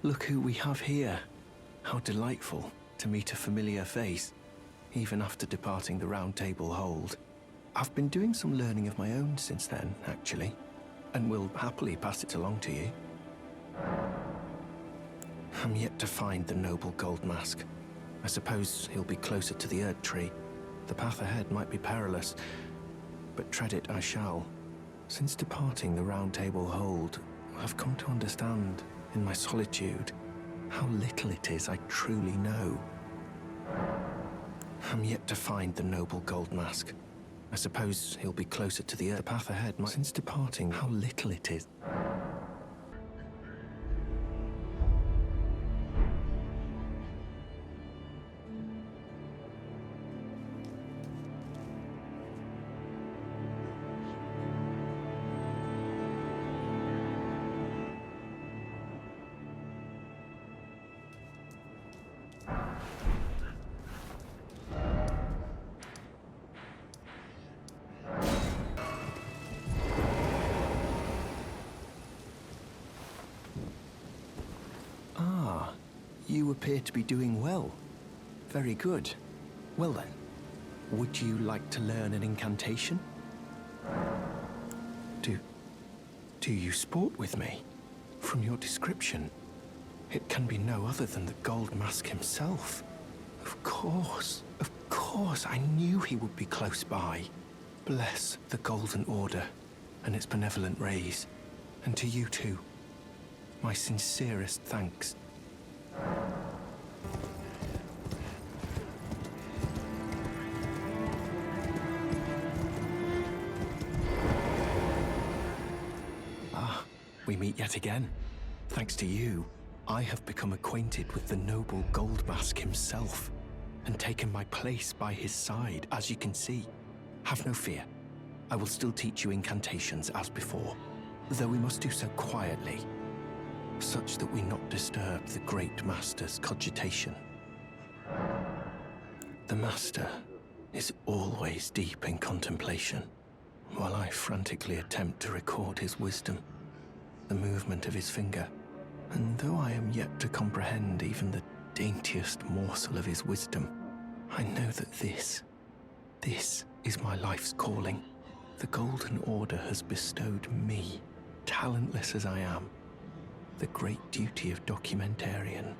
Look who we have here. How delightful to meet a familiar face, even after departing the Round Table Hold. I've been doing some learning of my own since then, actually, and will happily pass it along to you. I'm yet to find the noble gold mask. I suppose he'll be closer to the Erd Tree. The path ahead might be perilous, but tread it I shall. Since departing the Round Table Hold, I've come to understand, in my solitude, how little it is I truly know. I'm yet to find the noble gold mask. I suppose he'll be closer to the path ahead. Since departing, how little it is. You appear to be doing well. Very good. Well then, would you like to learn an incantation? Do you sport with me? From your description, it can be no other than the Gold Mask himself. Of course, I knew he would be close by. Bless the Golden Order and its benevolent rays, and to you too, my sincerest thanks. We meet yet again. Thanks to you, I have become acquainted with the noble Gold Mask himself, and taken my place by his side, as you can see. Have no fear. I will still teach you incantations as before, though we must do so quietly, such that we not disturb the great Master's cogitation. The Master is always deep in contemplation, while I frantically attempt to record his wisdom, the movement of his finger, and though I am yet to comprehend even the daintiest morsel of his wisdom, I know that this is my life's calling. The Golden Order has bestowed me, talentless as I am, the great duty of documentarian.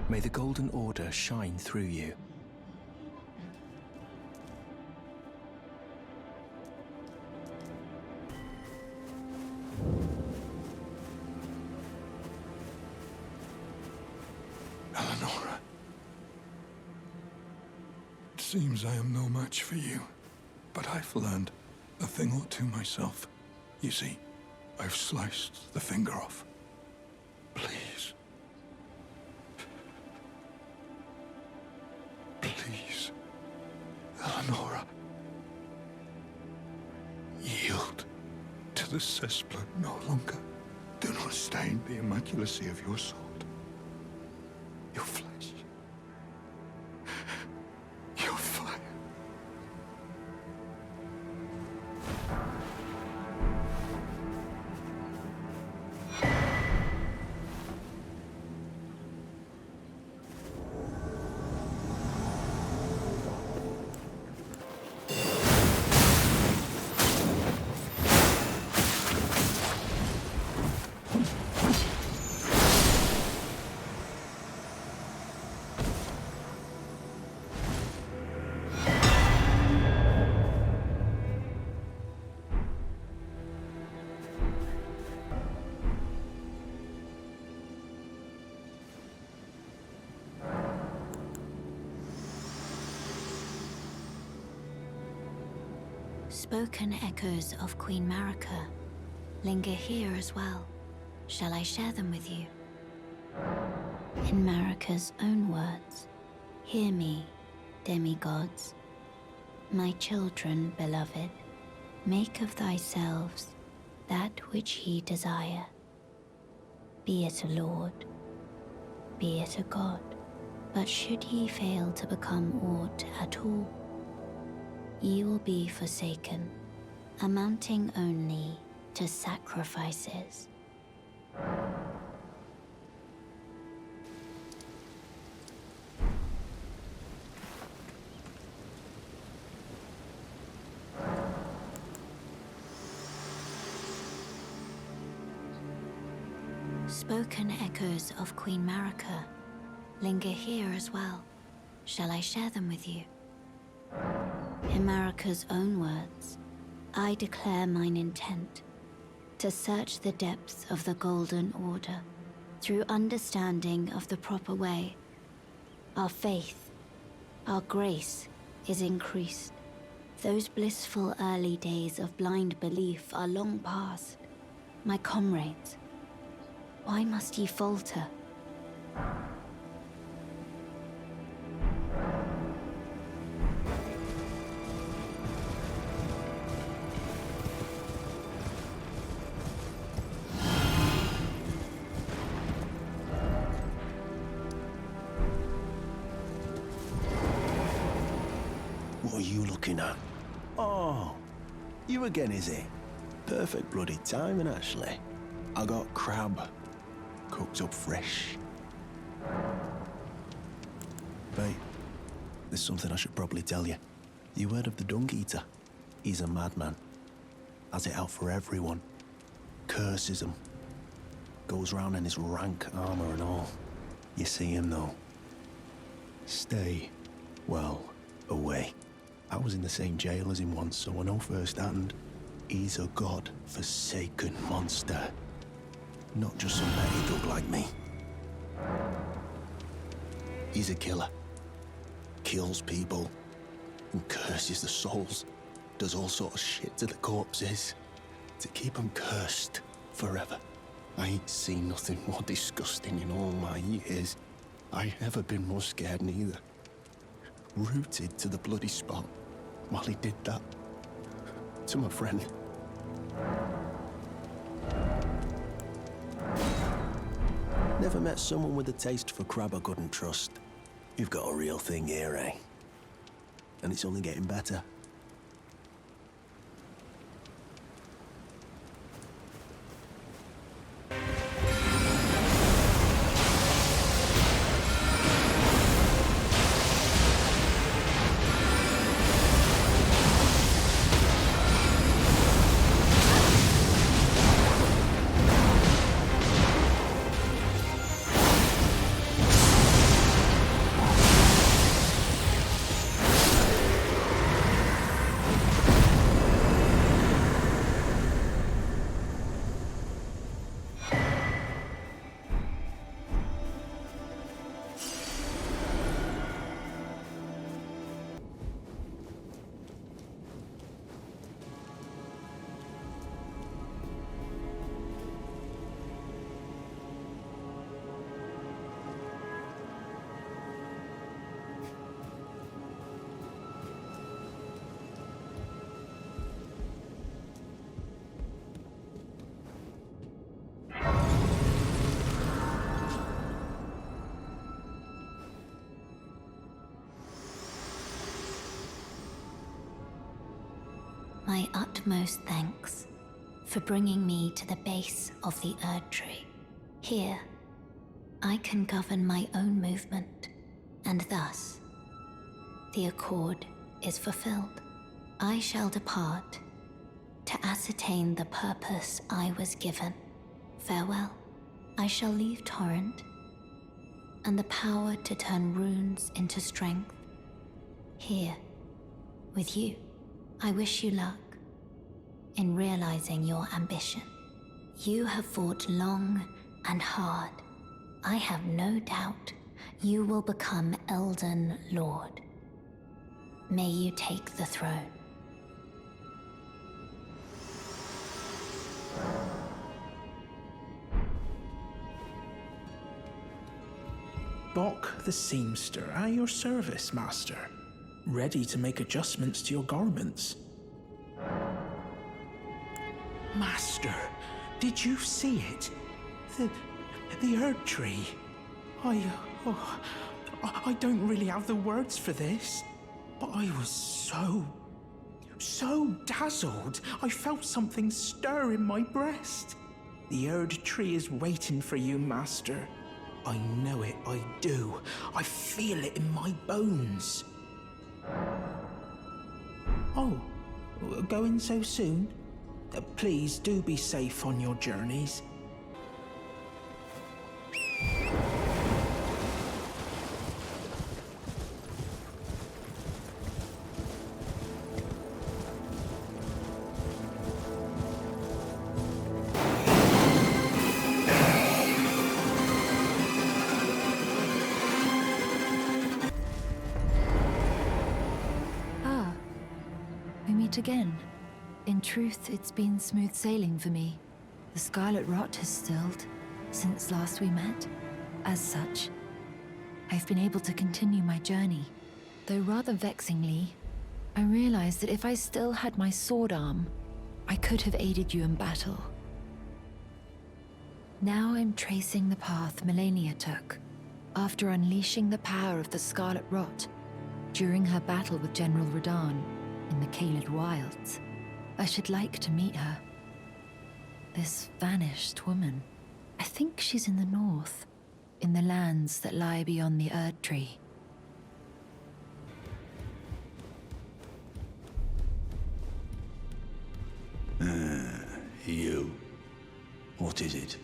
May the Golden Order shine through you. Eleonora, it seems I am no match for you, but I've learned a thing or two myself. You see, I've sliced the finger off. Please. Please, Eleonora, yield to the cesspool no longer. Do not stain the immaculacy of your sword, your flesh, your fire. Spoken echoes of Queen Marika linger here as well. Shall I share them with you? In Marika's own words, hear me, demigods. My children, beloved, make of thyselves that which ye desire. Be it a lord, be it a god, but should ye fail to become aught at all, ye will be forsaken, amounting only to sacrifices. Spoken echoes of Queen Marika linger here as well. Shall I share them with you? In Marika's own words, I declare mine intent to search the depths of the Golden Order through understanding of the proper way. Our faith, our grace is increased. Those blissful early days of blind belief are long past. My comrades, why must ye falter? What are you looking at? Oh, you again, is it? Perfect bloody timing, actually. I got crab. Cooked up fresh. Mate, there's something I should probably tell you. You heard of the Dung Eater? He's a madman. Has it out for everyone. Curses them. Goes round in his rank armor and all. You see him, though. Stay, well, away. I was in the same jail as him once, so I know firsthand. He's a god-forsaken monster. Not just some petty thug like me. He's a killer. Kills people. And curses the souls. Does all sort of shit to the corpses. To keep them cursed forever. I ain't seen nothing more disgusting in all my years. I ain't ever been more scared neither. Rooted to the bloody spot while he did that. To my friend. Never met someone with a taste for crab I couldn't trust. You've got a real thing here, eh? And it's only getting better. My utmost thanks for bringing me to the base of the Erd Tree. Here, I can govern my own movement, and thus, the accord is fulfilled. I shall depart to ascertain the purpose I was given. Farewell. I shall leave Torrent, and the power to turn runes into strength. Here, with you. I wish you luck in realizing your ambition. You have fought long and hard. I have no doubt you will become Elden Lord. May you take the throne. Bok the seamster at your service, master. Ready to make adjustments to your garments. Master, did you see it? The Erd Tree. I don't really have the words for this, but I was so So dazzled, I felt something stir in my breast. The Erd tree is waiting for you, Master. I know it, I do. I feel it in my bones. Oh, going so soon? Please do be safe on your journeys. Again. In truth, it's been smooth sailing for me. The scarlet rot has stilled since last we met. As such, I've been able to continue my journey. Though rather vexingly, I realized that if I still had my sword arm, I could have aided you in battle. Now I'm tracing the path Melania took after unleashing the power of the scarlet rot during her battle with General Radahn in the Caelid Wilds. I should like to meet her. This vanished woman. I think she's in the north, in the lands that lie beyond the Erd tree. You. What is it?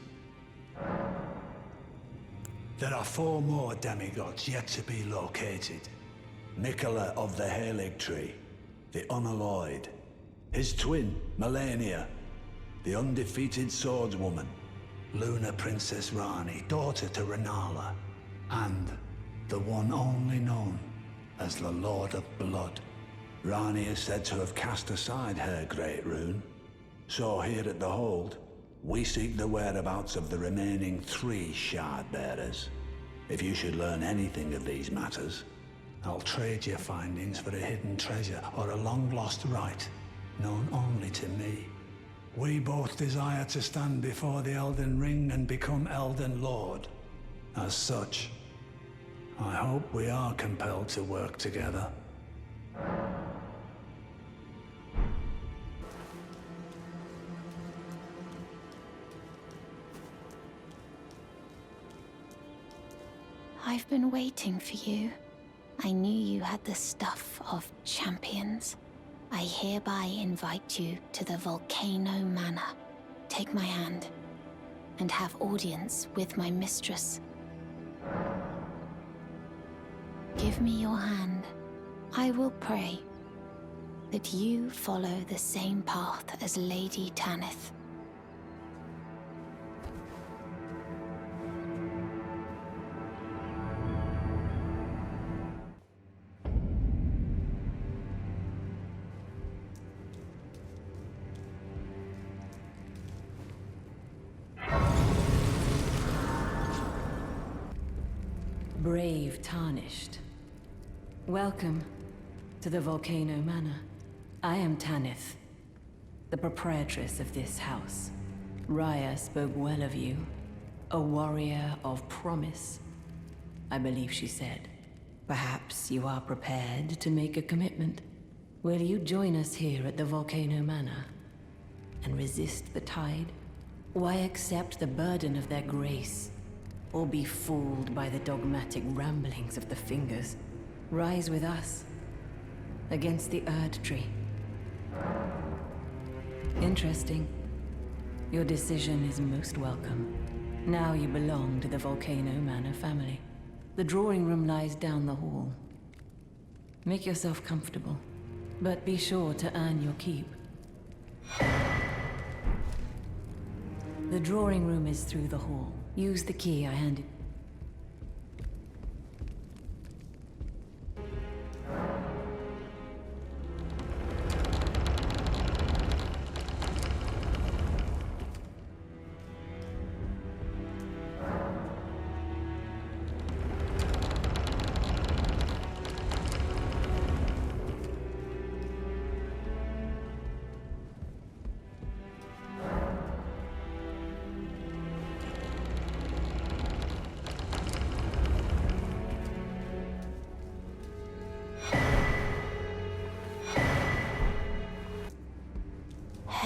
There are 4 more demigods yet to be located. Nicola of the Halig Tree, the Unalloyed, his twin, Melania, the undefeated swordswoman, Lunar Princess Rani, daughter to Renala, and the one only known as the Lord of Blood. Rani is said to have cast aside her great rune, so here at the Hold, we seek the whereabouts of the remaining 3 shard bearers. If you should learn anything of these matters, I'll trade your findings for a hidden treasure or a long-lost right, known only to me. We both desire to stand before the Elden Ring and become Elden Lord. As such, I hope we are compelled to work together. I've been waiting for you. I knew you had the stuff of champions. I hereby invite you to the Volcano Manor. Take my hand and have audience with my mistress. Give me your hand. I will pray that you follow the same path as Lady Tanith. Brave Tarnished. Welcome to the Volcano Manor. I am Tanith, the proprietress of this house. Raya spoke well of you, a warrior of promise, I believe she said. Perhaps you are prepared to make a commitment. Will you join us here at the Volcano Manor and resist the tide? Why accept the burden of their grace? Or be fooled by the dogmatic ramblings of the Fingers? Rise with us against the Erd Tree. Interesting. Your decision is most welcome. Now you belong to the Volcano Manor family. The drawing room lies down the hall. Make yourself comfortable, but be sure to earn your keep. The drawing room is through the hall. Use the key I handed.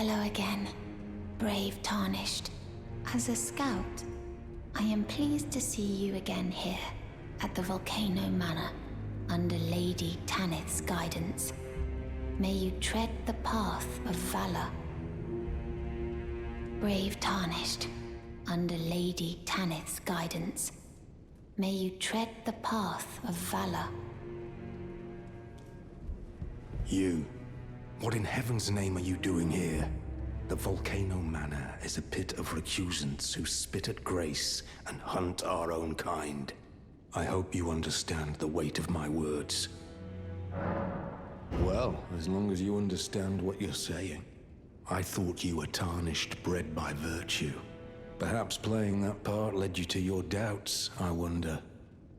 Hello again, brave Tarnished. As a scout, I am pleased to see you again here at the Volcano Manor under Lady Tanith's guidance. May you tread the path of valor. Brave Tarnished, under Lady Tanith's guidance. May you tread the path of valor. You. What in heaven's name are you doing here? The Volcano Manor is a pit of recusants who spit at grace and hunt our own kind. I hope you understand the weight of my words. Well, as long as you understand what you're saying. I thought you were tarnished, bred by virtue. Perhaps playing that part led you to your doubts, I wonder.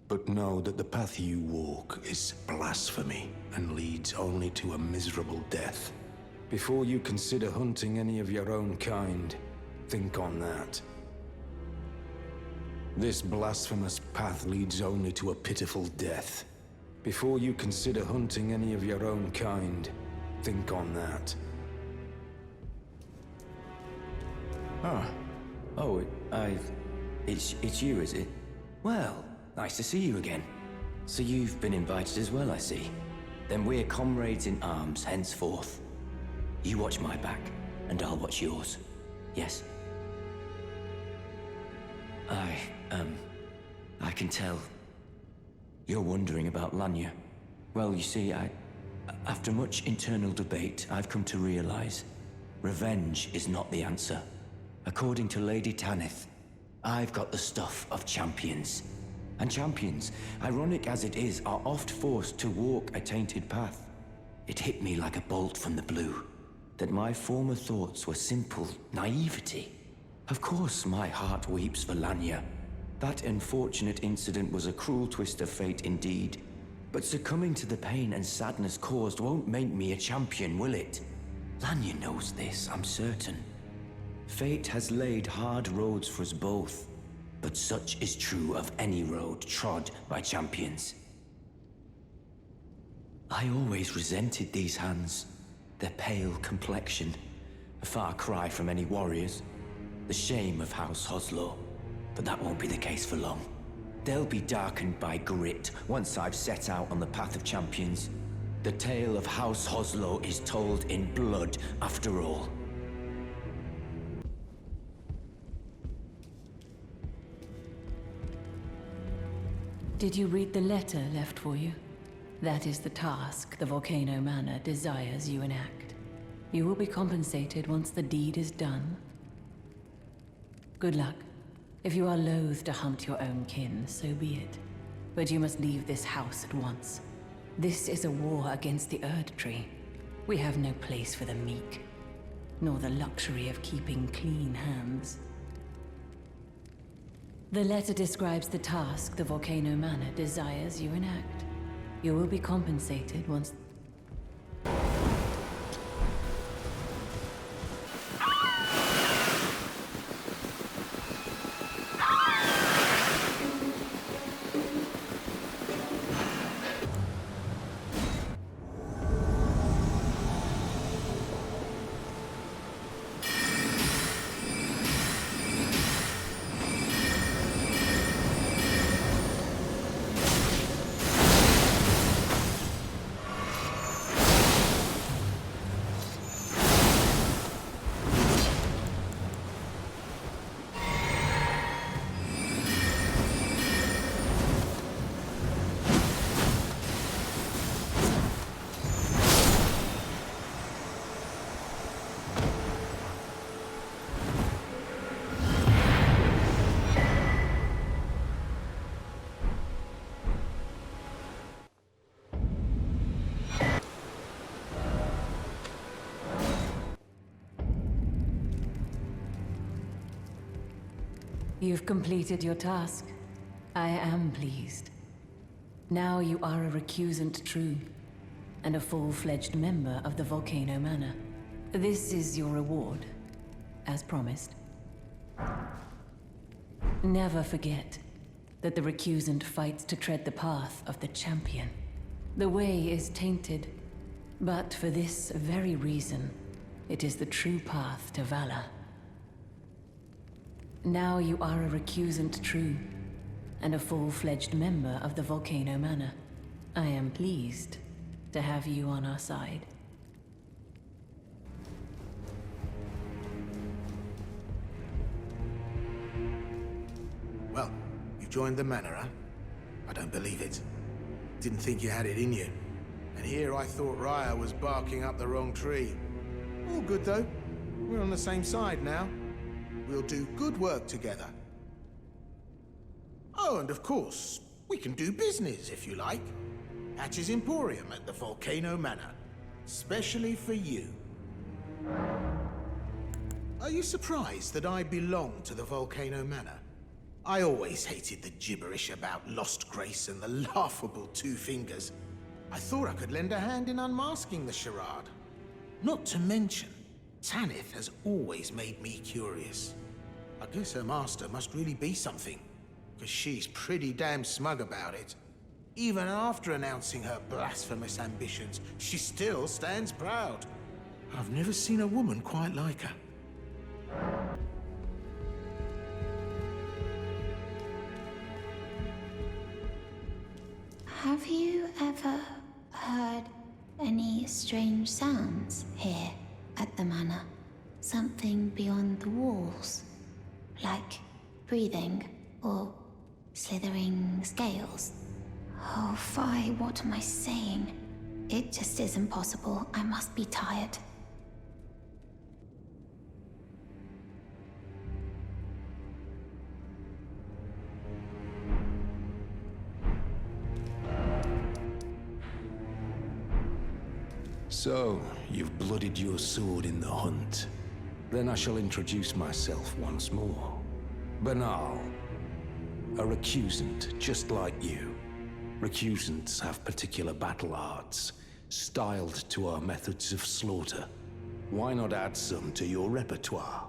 But know that the path you walk is blasphemy and leads only to a miserable death. Before you consider hunting any of your own kind, think on that. This blasphemous path leads only to a pitiful death. Before you consider hunting any of your own kind, think on that. It's you, is it? Well, nice to see you again. So you've been invited as well, I see. Then we're comrades in arms henceforth. You watch my back, and I'll watch yours. Yes? I can tell. You're wondering about Lanya. Well, you see, after much internal debate, I've come to realize revenge is not the answer. According to Lady Tanith, I've got the stuff of champions. And champions, ironic as it is, are oft forced to walk a tainted path. It hit me like a bolt from the blue, that my former thoughts were simple naivety. Of course, my heart weeps for Lanya. That unfortunate incident was a cruel twist of fate indeed. But succumbing to the pain and sadness caused won't make me a champion, will it? Lanya knows this, I'm certain. Fate has laid hard roads for us both, but such is true of any road trod by champions. I always resented these hands, their pale complexion, a far cry from any warriors, the shame of House Hoslow, but that won't be the case for long. They'll be darkened by grit once I've set out on the path of champions. The tale of House Hoslow is told in blood after all. Did you read the letter left for you? That is the task the Volcano Manor desires you enact. You will be compensated once the deed is done. Good luck. If you are loath to hunt your own kin, so be it. But you must leave this house at once. This is a war against the Erd Tree. We have no place for the meek, nor the luxury of keeping clean hands. The letter describes the task the Volcano Manor desires you enact. You will be compensated once... You've completed your task. I am pleased. Now you are a recusant true, and a full-fledged member of the Volcano Manor. This is your reward, as promised. Never forget that the recusant fights to tread the path of the champion. The way is tainted, but for this very reason, It is the true path to valor. Now you are a recusant true, and a full-fledged member of the Volcano Manor. I am pleased to have you on our side. Well, you joined the manor, huh? I don't believe it. Didn't think you had it in you. And here I thought Raya was barking up the wrong tree. All good though. We're on the same side now. We'll do good work together. Oh, and of course, we can do business if you like. Hatch's Emporium at the Volcano Manor. Specially for you. Are you surprised that I belong to the Volcano Manor? I always hated the gibberish about Lost Grace and the laughable Two Fingers. I thought I could lend a hand in unmasking the charade. Not to mention, Tanith has always made me curious. I guess her master must really be something, because she's pretty damn smug about it. Even after announcing her blasphemous ambitions, she still stands proud. I've never seen a woman quite like her. Have you ever heard any strange sounds here at the manor? Something beyond the walls? Like breathing or slithering scales? Oh, Phi, what am I saying? It just isn't possible. I must be tired. So, you've blooded your sword in the hunt. Then I shall introduce myself once more. Banal. A recusant, just like you. Recusants have particular battle arts, styled to our methods of slaughter. Why not add some to your repertoire?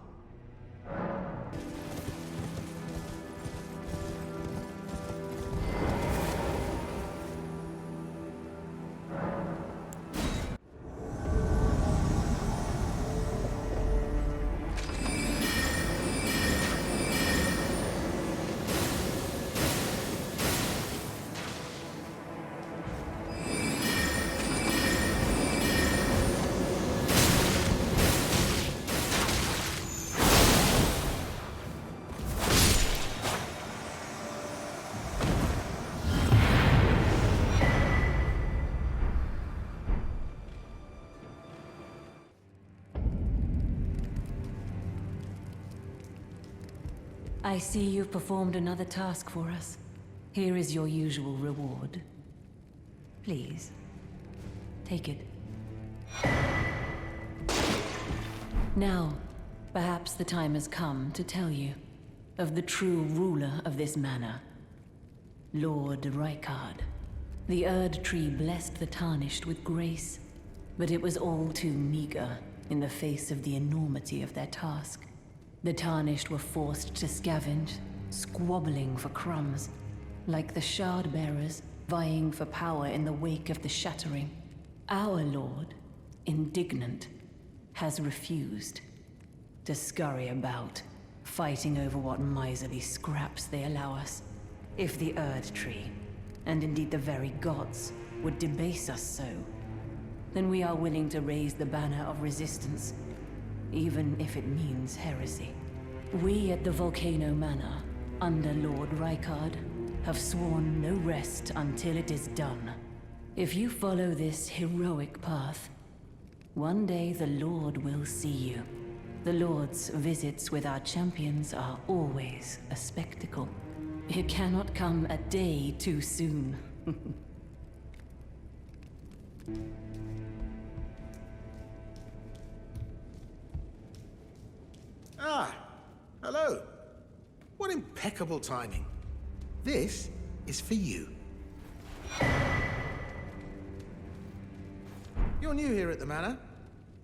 I see you've performed another task for us. Here is your usual reward. Please, take it. Now, perhaps the time has come to tell you of the true ruler of this manor, Lord Rykard. The Erd Tree blessed the Tarnished with grace, but it was all too meager in the face of the enormity of their task. The Tarnished were forced to scavenge, squabbling for crumbs, like the Shard Bearers vying for power in the wake of the Shattering. Our Lord, indignant, has refused to scurry about, fighting over what miserly scraps they allow us. If the Erd Tree, and indeed the very gods, would debase us so, then we are willing to raise the banner of resistance, even if it means heresy. We at the Volcano Manor, under Lord Rykard, have sworn no rest until it is done. If you follow this heroic path, one day the Lord will see you. The Lord's visits with our champions are always a spectacle. It cannot come a day too soon. Ah, hello. What impeccable timing. This is for you. You're new here at the manor,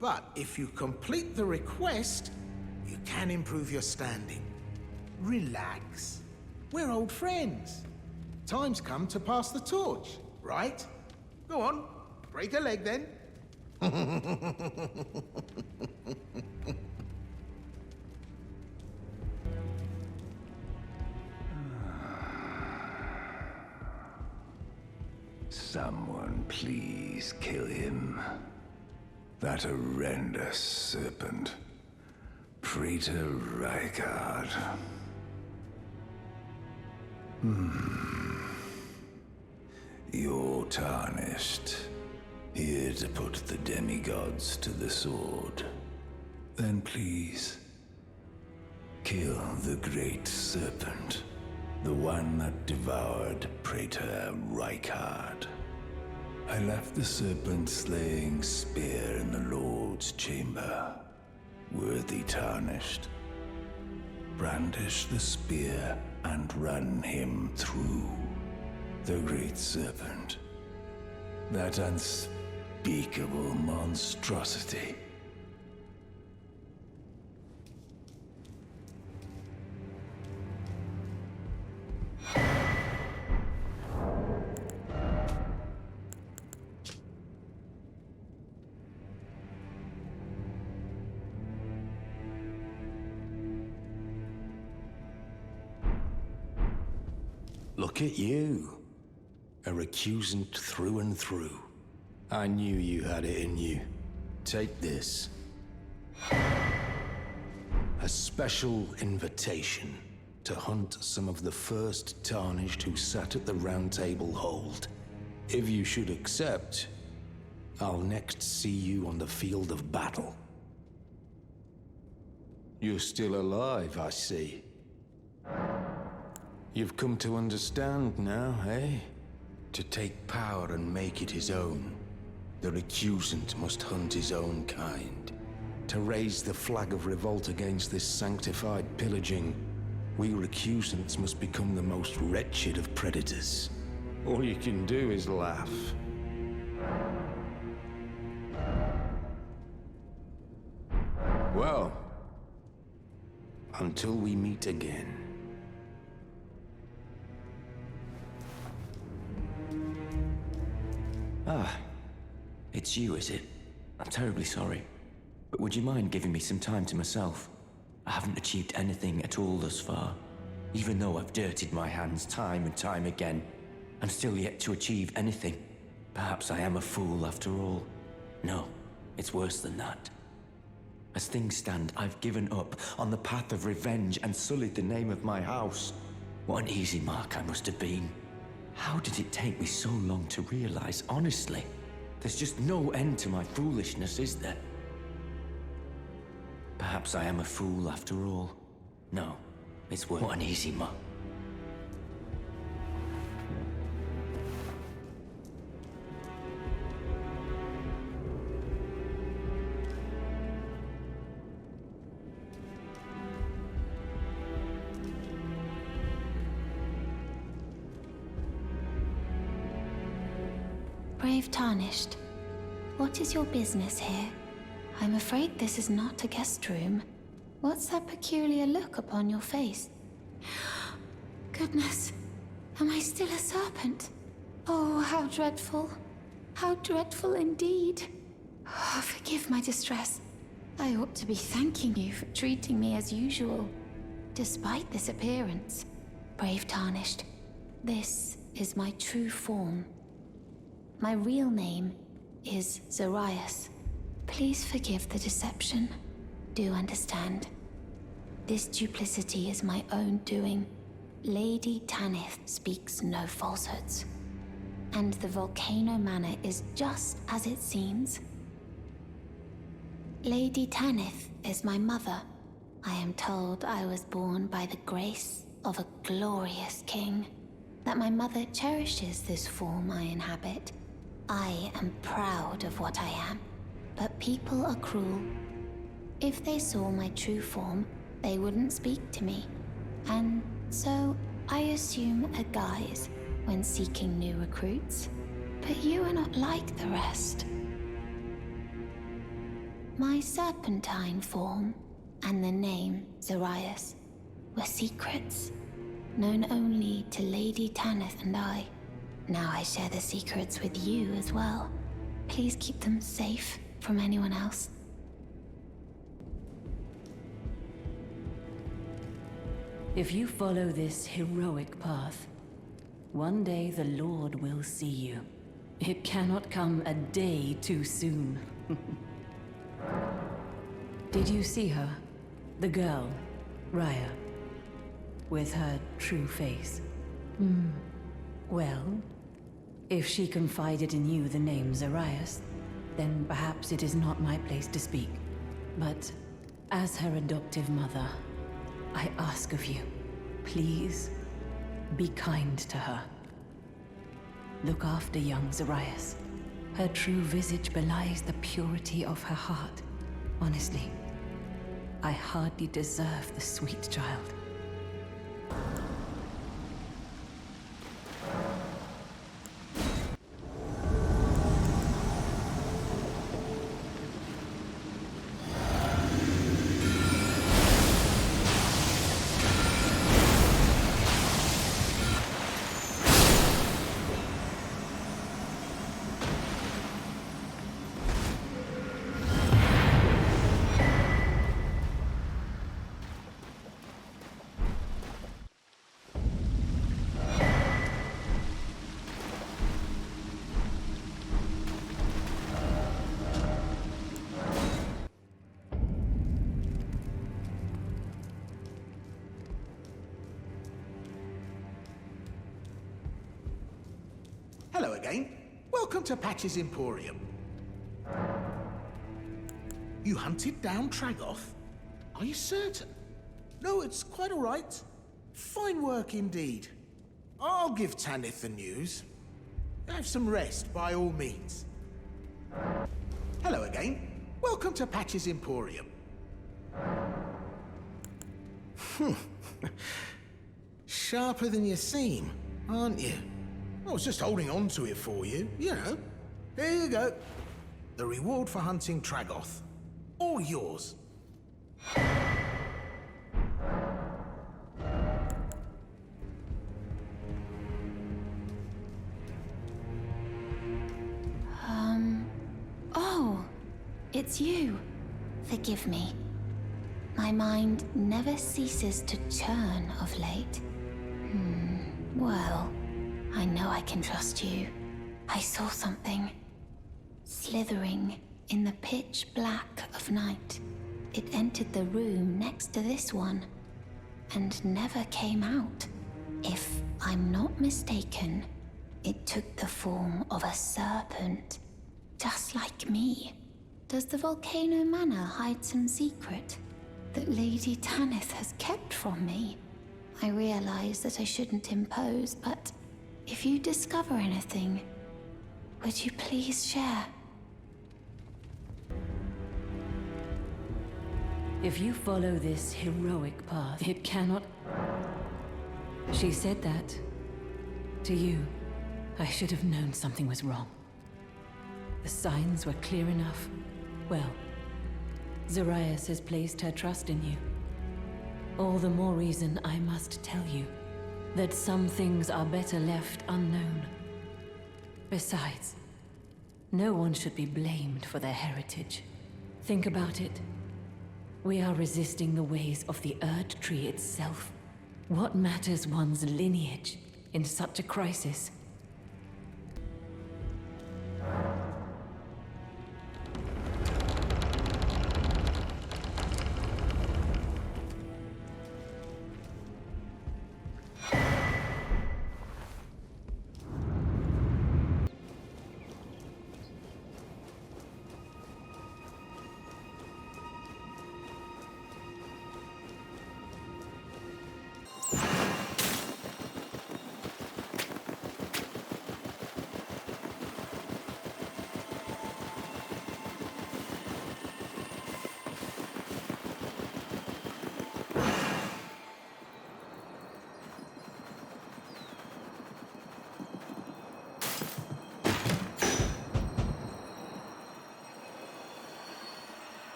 but if you complete the request, you can improve your standing. Relax. We're old friends. Time's come to pass the torch, right? Go on, break a leg then. Someone please kill him. That horrendous serpent. Praetor Rykard. You're tarnished. Here to put the demigods to the sword. Then please, kill the great serpent. The one that devoured Praetor Rykard. I left the serpent-slaying spear in the Lord's chamber. Worthy tarnished. Brandish the spear and run him through. The great serpent. That unspeakable monstrosity. Look at you. A recusant through and through. I knew you had it in you. Take this. A special invitation to hunt some of the first tarnished who sat at the round table hold. If you should accept, I'll next see you on the field of battle. You're still alive, I see. You've come to understand now, eh? To take power and make it his own. The recusant must hunt his own kind. To raise the flag of revolt against this sanctified pillaging, we recusants must become the most wretched of predators. All you can do is laugh. Well, until we meet again. Ah, it's you, is it? I'm terribly sorry. But would you mind giving me some time to myself? I haven't achieved anything at all thus far. Even though I've dirtied my hands time and time again, I'm still yet to achieve anything. Perhaps I am a fool after all. No, it's worse than that. As things stand, I've given up on the path of revenge and sullied the name of my house. What an easy mark I must have been. How did it take me so long to realize, honestly? There's just no end to my foolishness, is there? Perhaps I am a fool after all. No, it's worth. What an easy mark. Brave Tarnished, what is your business here? I'm afraid this is not a guest room. What's that peculiar look upon your face? Goodness, am I still a serpent? Oh, how dreadful. How dreadful indeed. Oh, forgive my distress. I ought to be thanking you for treating me as usual. Despite this appearance, Brave Tarnished, this is my true form. My real name is Zarias. Please forgive the deception. Do understand. This duplicity is my own doing. Lady Tanith speaks no falsehoods. And the Volcano Manor is just as it seems. Lady Tanith is my mother. I am told I was born by the grace of a glorious king. That my mother cherishes this form I inhabit. I am proud of what I am, but people are cruel. If they saw my true form, they wouldn't speak to me. And so I assume a guise when seeking new recruits. But you are not like the rest. My serpentine form and the name Zarias were secrets, known only to Lady Tanith and I. Now I share the secrets with you as well. Please keep them safe from anyone else. If you follow this heroic path, one day the Lord will see you. It cannot come a day too soon. Did you see her? The girl, Raya, with her true face. Well, if she confided in you the name Zarias, then perhaps it is not my place to speak. But as her adoptive mother, I ask of you, please be kind to her. Look after young Zarias. Her true visage belies the purity of her heart. Honestly, I hardly deserve the sweet child. Hello again. Welcome to Patch's Emporium. You hunted down Tragoth? Are you certain? No, it's quite all right. Fine work indeed. I'll give Tanith the news. Have some rest, by all means. Hello again. Welcome to Patch's Emporium. Sharper than you seem, aren't you? I was just holding on to it for you, you know. There you go. The reward for hunting Tragoth. All yours. Oh, it's you. Forgive me. My mind never ceases to churn of late. Well, I know I can trust you. I saw something slithering in the pitch black of night. It entered the room next to this one and never came out. If I'm not mistaken, it took the form of a serpent, just like me. Does the Volcano Manor hide some secret that Lady Tanith has kept from me? I realize that I shouldn't impose, but if you discover anything, would you please share? If you follow this heroic path, it cannot... She said that to you. I should have known something was wrong. The signs were clear enough. Well, Zarias has placed her trust in you. All the more reason I must tell you that some things are better left unknown. Besides, no one should be blamed for their heritage. Think about it. We are resisting the ways of the Erd Tree itself. What matters one's lineage in such a crisis?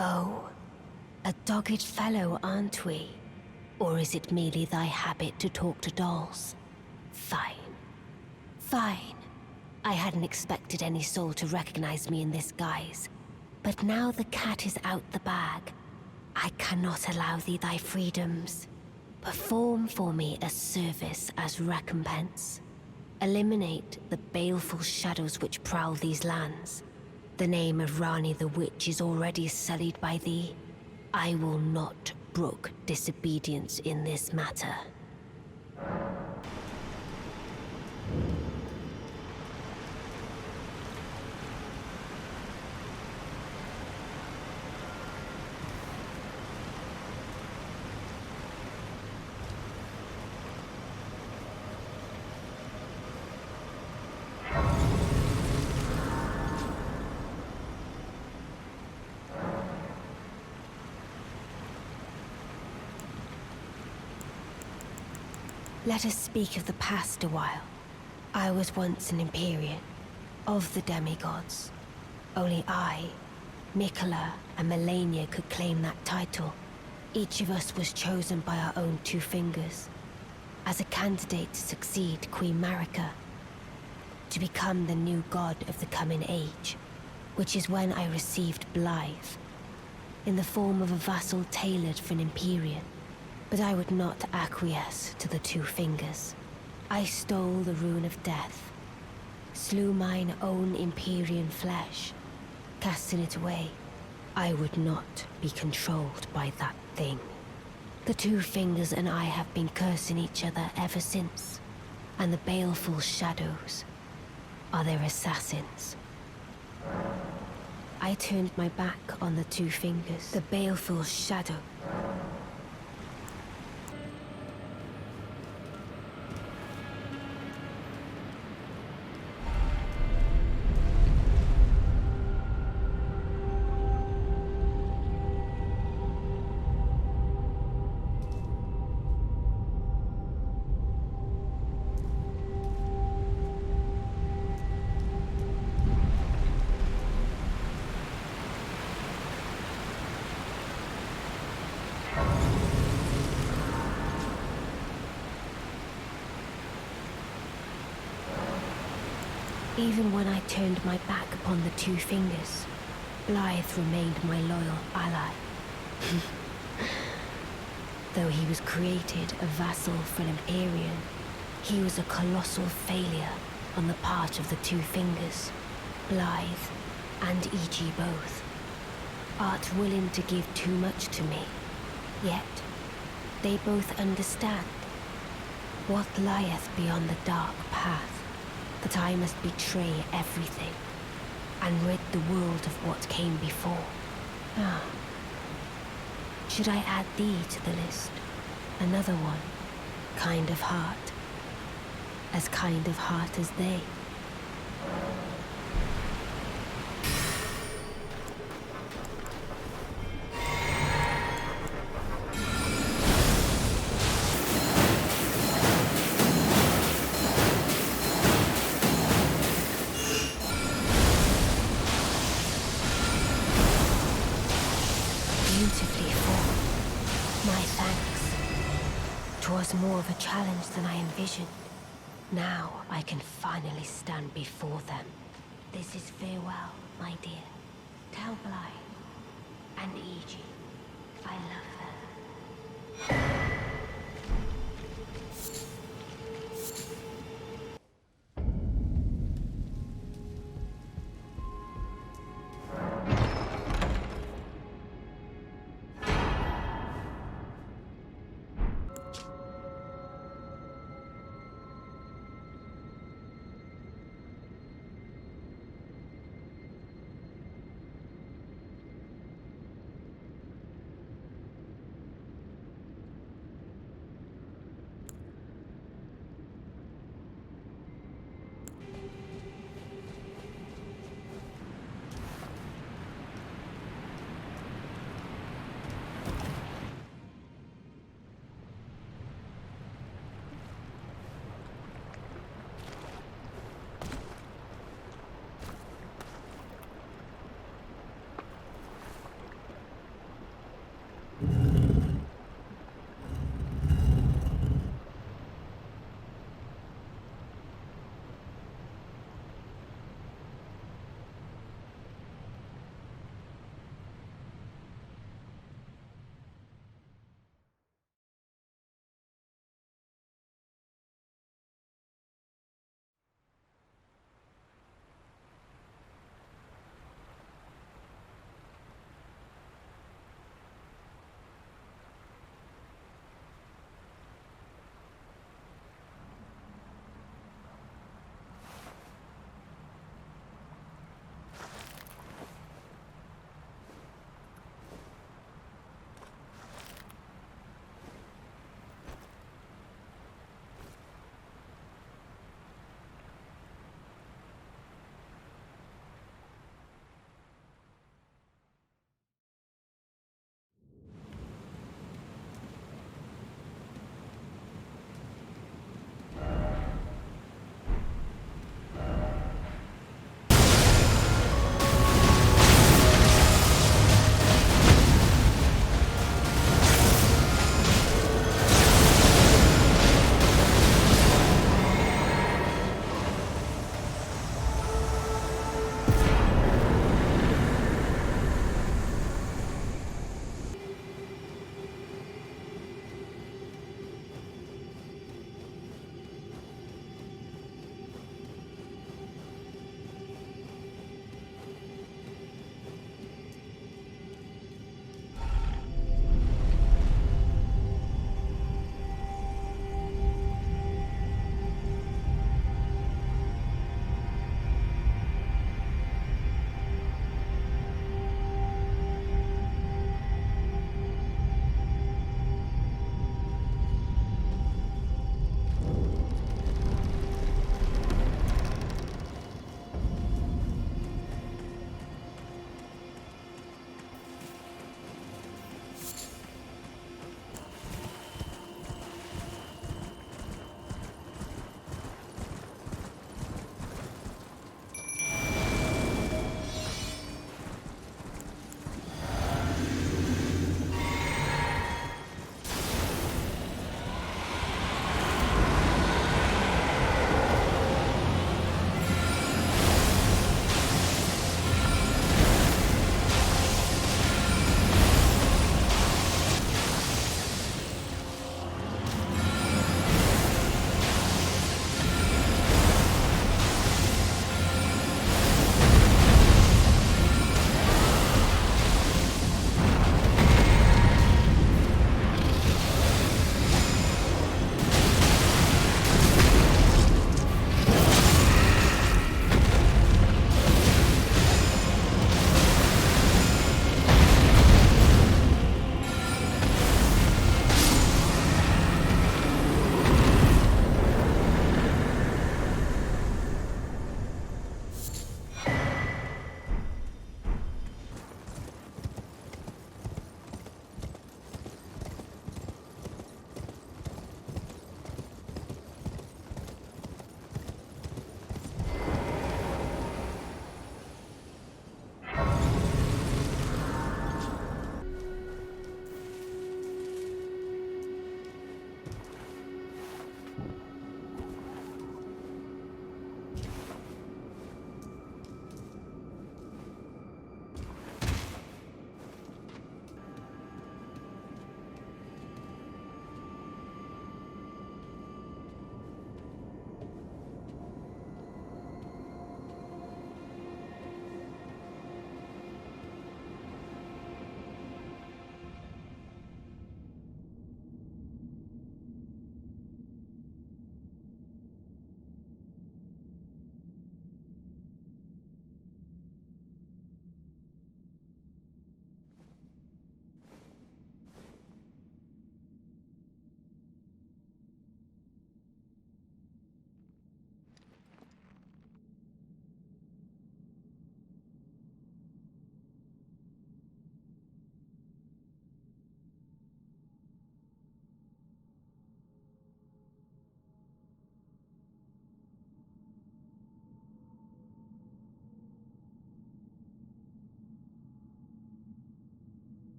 Oh, a dogged fellow, aren't we? Or is it merely thy habit to talk to dolls? Fine. Fine. I hadn't expected any soul to recognize me in this guise. But now the cat is out the bag. I cannot allow thee thy freedoms. Perform for me a service as recompense. Eliminate the baleful shadows which prowl these lands. The name of Rani the Witch is already sullied by thee. I will not brook disobedience in this matter. Let us speak of the past a while. I was once an Empyrean, of the demigods. Only I, Mikola, and Melania could claim that title. Each of us was chosen by our own two fingers, as a candidate to succeed Queen Marika, to become the new god of the coming age, which is when I received Blythe, in the form of a vassal tailored for an Empyrean. But I would not acquiesce to the two fingers. I stole the rune of death, slew mine own Empyrean flesh, casting it away. I would not be controlled by that thing. The two fingers and I have been cursing each other ever since, and the baleful shadows are their assassins. I turned my back on the two fingers, the baleful shadow. Even when I turned my back upon the two fingers, Blythe remained my loyal ally. Though he was created a vassal for an Empyrean, he was a colossal failure on the part of the two fingers, Blythe and E.G. both. Art willing to give too much to me, yet they both understand what lieth beyond the dark path. That I must betray everything, and rid the world of what came before. Ah. Should I add thee to the list? Another one. Kind of heart. As kind of heart as they. Beautifully formed. My thanks. 'Twas more of a challenge than I envisioned. Now I can finally stand before them. This is farewell, my dear. Tell Blythe and E.G. I love them.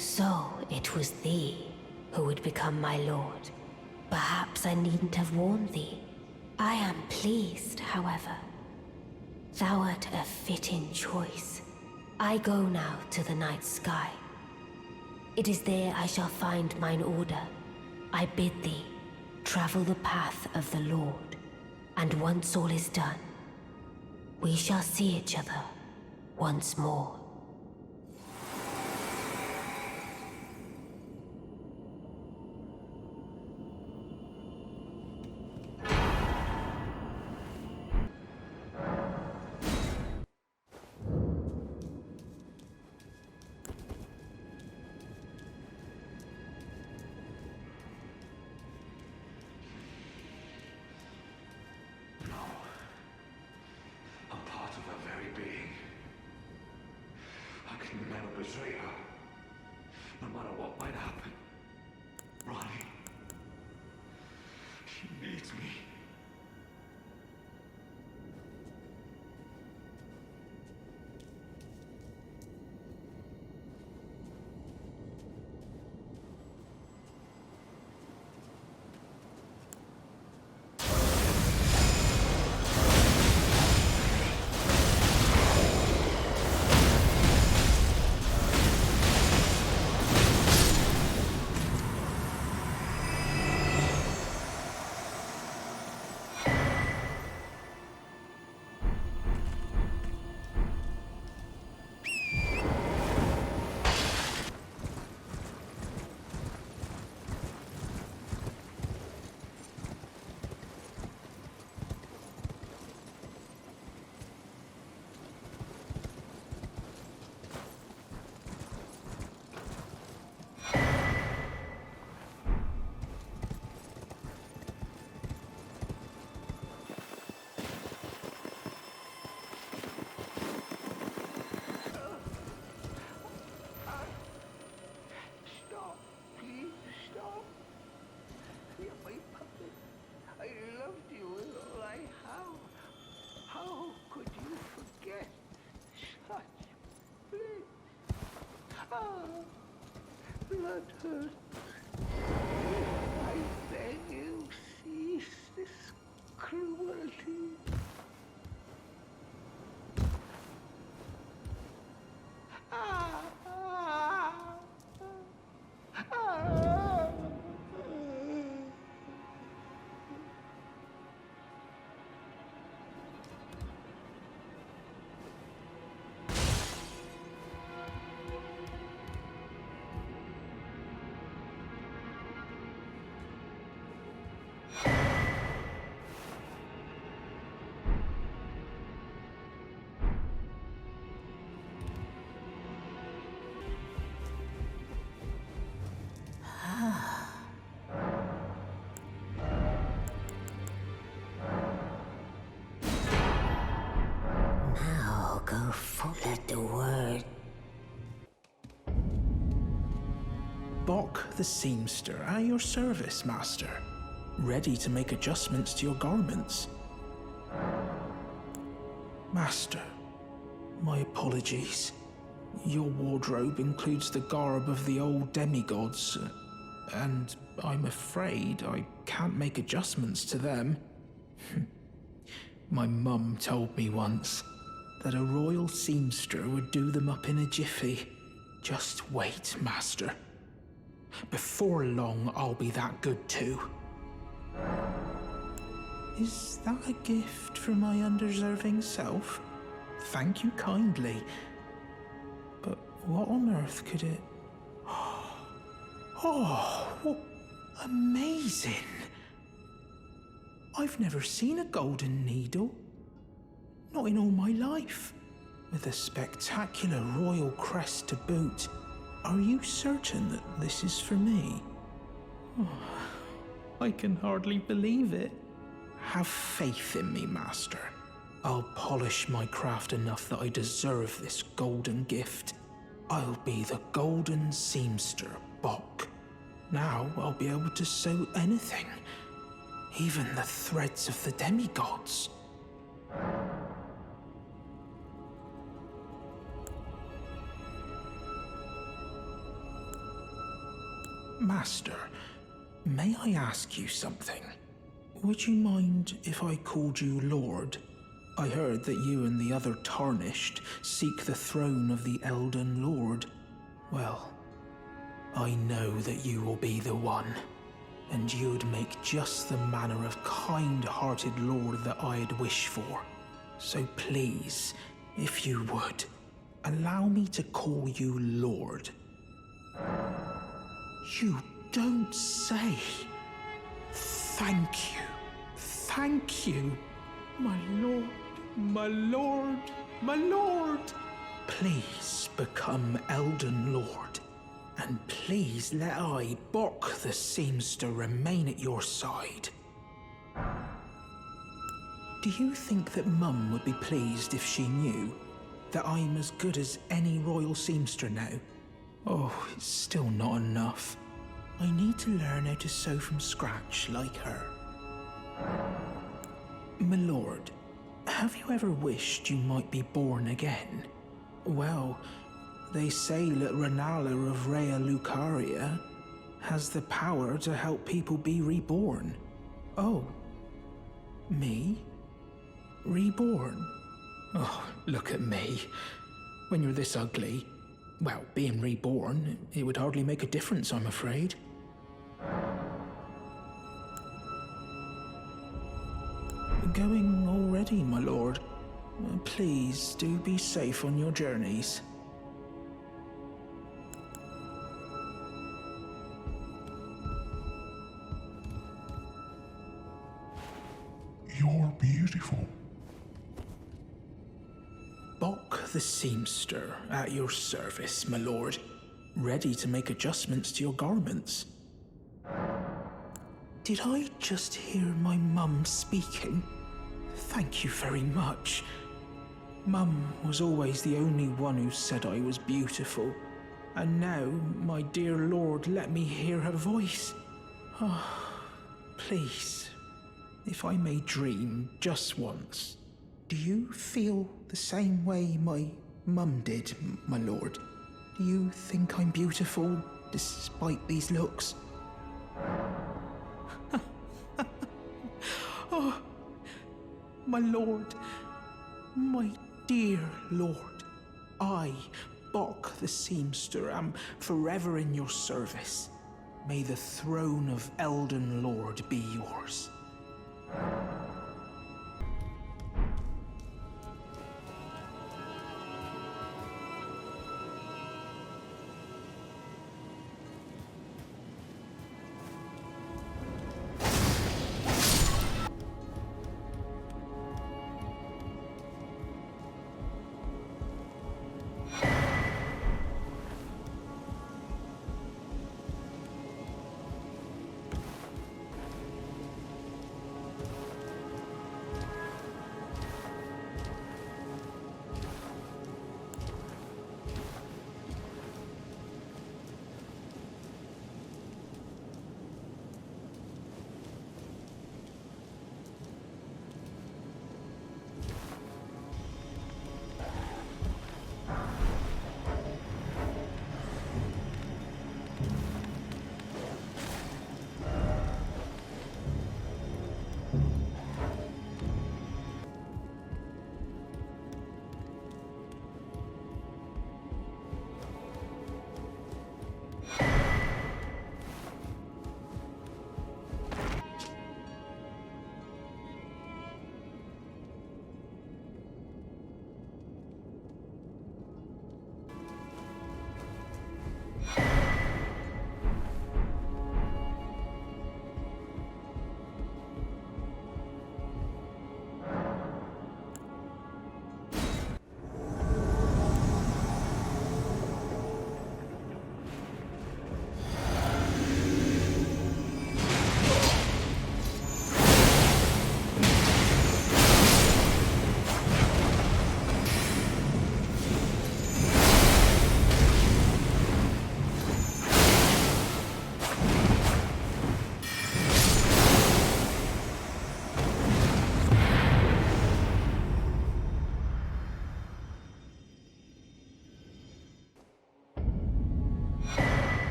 So it was thee who would become my lord. Perhaps I needn't have warned thee. I am pleased, however. Thou art a fitting choice. I go now to the night sky. It is there I shall find mine order. I bid thee travel the path of the Lord, and once all is done, we shall see each other once more. Betray her. No matter what might happen. Ronnie. She needs me. Blood hurts. I beg you, cease this cruelty. Let the word. Bok the seamster, at your service, master. Ready to make adjustments to your garments. Master, my apologies. Your wardrobe includes the garb of the old demigods, and I'm afraid I can't make adjustments to them. My mum told me once that a royal seamster would do them up in a jiffy. Just wait, master. Before long, I'll be that good too. Is that a gift from my undeserving self? Thank you kindly. But what on earth could it... Oh, amazing. I've never seen a golden needle. Not in all my life. With a spectacular royal crest to boot. Are you certain that this is for me? Oh, I can hardly believe it. Have faith in me, master. I'll polish my craft enough that I deserve this golden gift. I'll be the golden seamster, Bok. Now I'll be able to sew anything. Even the threads of the demigods. Master, may I ask you something? Would you mind if I called you Lord? I heard that you and the other Tarnished seek the throne of the Elden Lord. Well, I know that you will be the one, and you'd make just the manner of kind-hearted Lord that I'd wish for. So please, if you would, allow me to call you Lord. You don't say. Thank you. Thank you. My lord, my lord, my lord. Please become Elden Lord. And please let I, Bok the Seamster, remain at your side. Do you think that Mum would be pleased if she knew that I'm as good as any royal seamster now? Oh, it's still not enough. I need to learn how to sew from scratch like her. My lord, have you ever wished you might be born again? Well, they say that Renala of Rea Lucaria has the power to help people be reborn. Oh, me? Reborn? Oh, look at me. When you're this ugly, well, being reborn, it would hardly make a difference, I'm afraid. Going already, my lord. Please do be safe on your journeys. You're beautiful. Bok the Seamster, at your service, my lord. Ready to make adjustments to your garments. Did I just hear my mum speaking? Thank you very much. Mum was always the only one who said I was beautiful. And now, my dear lord, let me hear her voice. Oh, please, if I may dream just once, do you feel the same way my mum did, my lord? Do you think I'm beautiful, despite these looks? Oh, my lord, my dear lord, I, Bok the Seamster, am forever in your service. May the throne of Elden Lord be yours.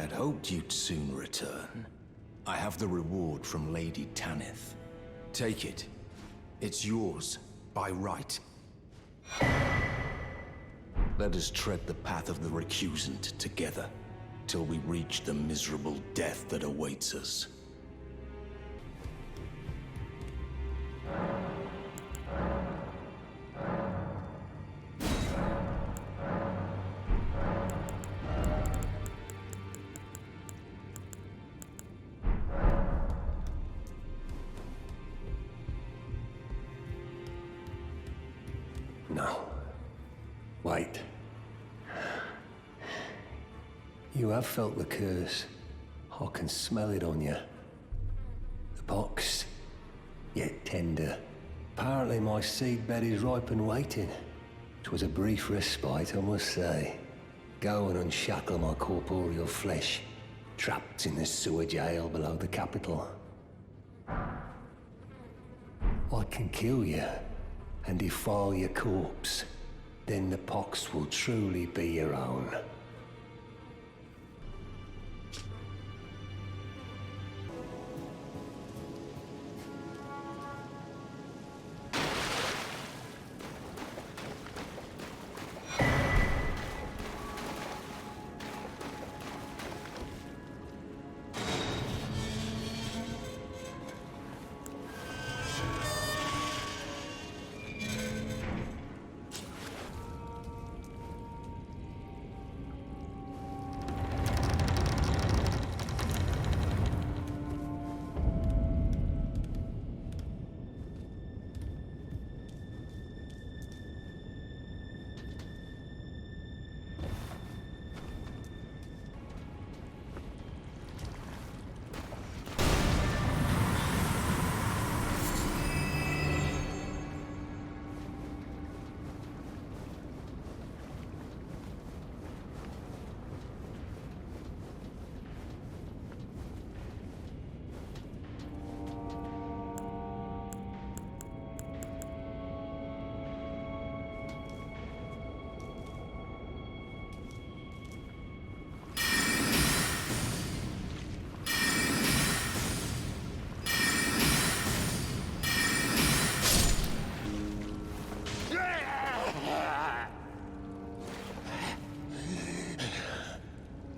had hoped you'd soon return. I have the reward from Lady Tanith. Take it. It's yours, by right. Let us tread the path of the recusant together, till we reach the miserable death that awaits us. No. Wait. You have felt the curse. I can smell it on you. The box, yet tender. Apparently my seedbed is ripe and waiting. 'Twas a brief respite, I must say. Go and unshackle my corporeal flesh, trapped in the sewer jail below the capital. I can kill you and defile your corpse. Then the pox will truly be your own.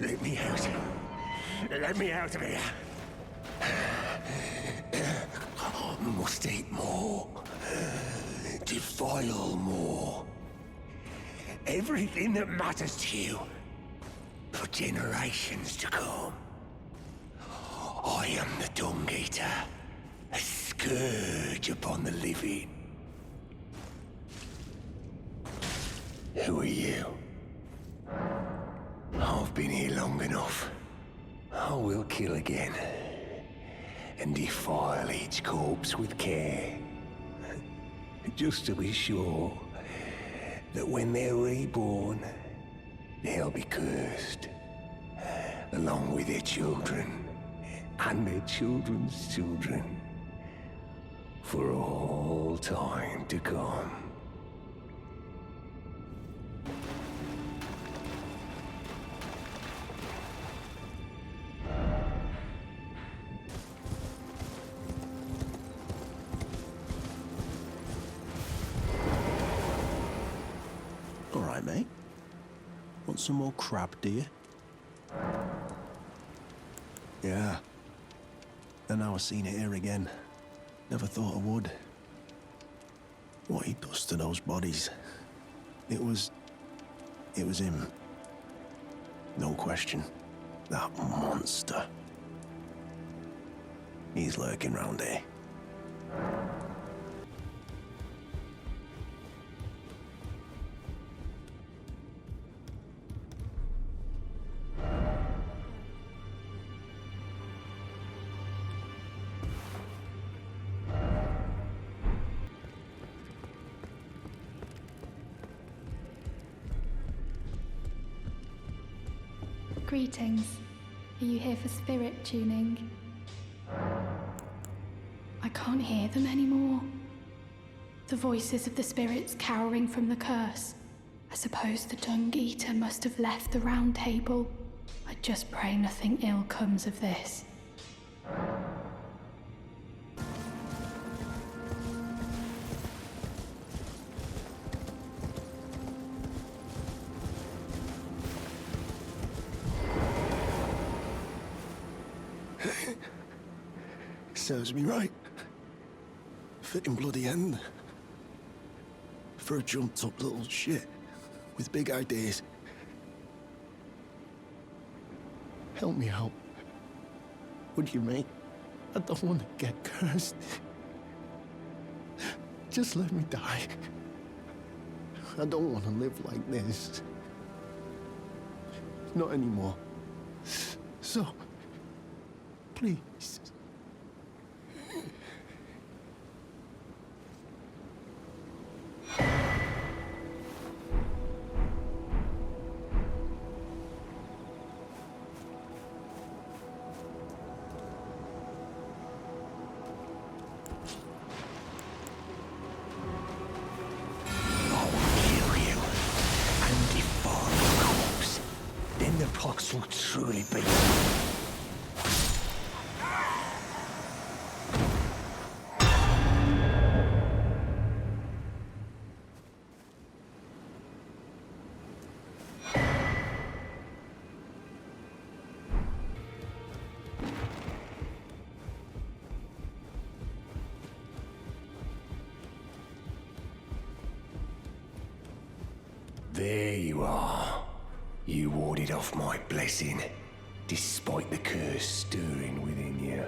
Let me out. Let me out of here. I must eat more. Defile more. Everything that matters to you for generations to come. I am the Dung Eater, a scourge upon the living. Who are you? I've been here long enough. I will kill again and defile each corpse with care, just to be sure that when they're reborn, they'll be cursed, along with their children and their children's children, for all time to come. All right, mate. Want some more crab, do you? Yeah. And now I've seen it here again. Never thought I would. What he does to those bodies. It was him. No question. That monster. He's lurking round here. Greetings. Are you here for spirit tuning? I can't hear them anymore. The voices of the spirits cowering from the curse. I suppose the Dung Eater must have left the round table. I just pray nothing ill comes of this. Serves me right. Fitting bloody end. For a jumped up little shit with big ideas. Help me out. Would you, mate? I don't want to get cursed. Just let me die. I don't want to live like this. Not anymore. So, please. Pox will truly be. There you are. You warded off my blessing, despite the curse stirring within you.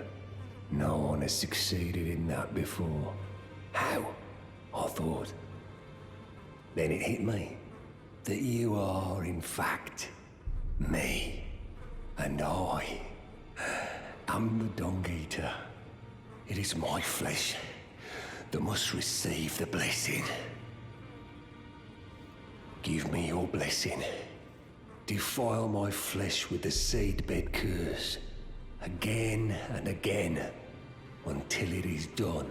No one has succeeded in that before. How? I thought. Then it hit me that you are, in fact, me. And I am the Dung Eater. It is my flesh that must receive the blessing. Give me your blessing. Defile my flesh with the seedbed curse, again and again, until it is done,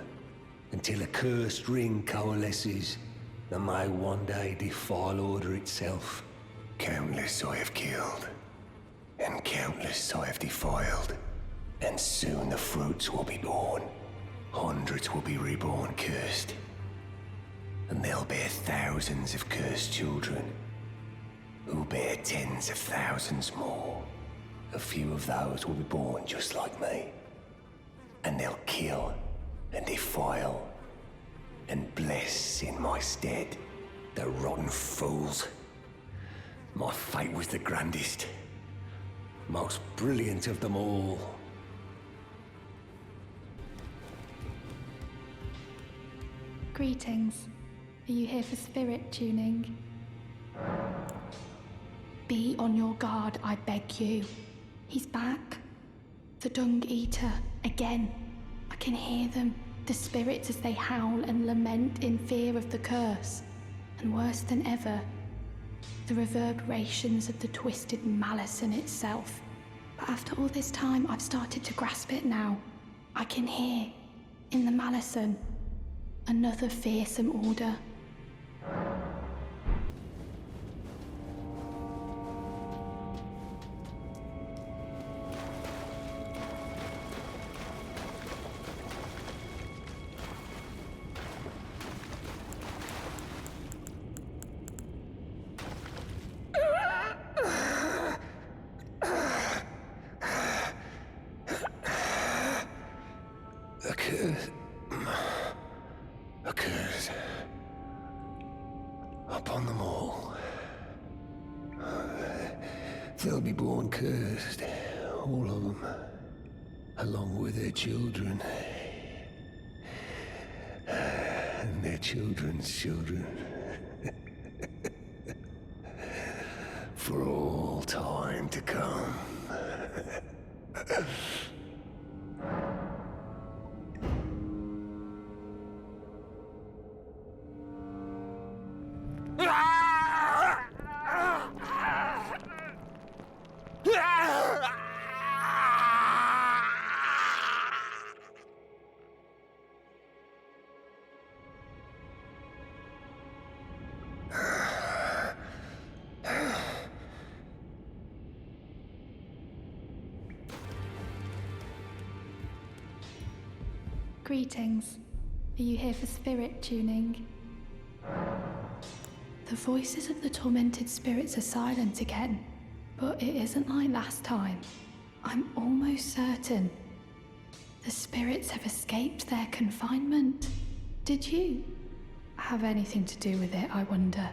until a cursed ring coalesces and may one day defile order itself. Countless I have killed, and countless I have defiled, and soon the fruits will be born. Hundreds will be reborn cursed, and they'll bear thousands of cursed children, who bear tens of thousands more. A few of those will be born just like me, and they'll kill and defile and bless in my stead. The rotten fools. My fate was the grandest, most brilliant of them all. Greetings. Are you here for spirit tuning? Be on your guard, I beg you. He's back. The Dung Eater, again. I can hear them, the spirits as they howl and lament in fear of the curse. And worse than ever, the reverberations of the twisted malice in itself. But after all this time, I've started to grasp it now. I can hear, in the malison, another fearsome order. A curse upon them all. They'll be born cursed, all of them, along with their children and their children's children, for all time to come. Greetings. Are you here for spirit tuning? The voices of the tormented spirits are silent again, but it isn't like last time. I'm almost certain the spirits have escaped their confinement. Did you have anything to do with it, I wonder?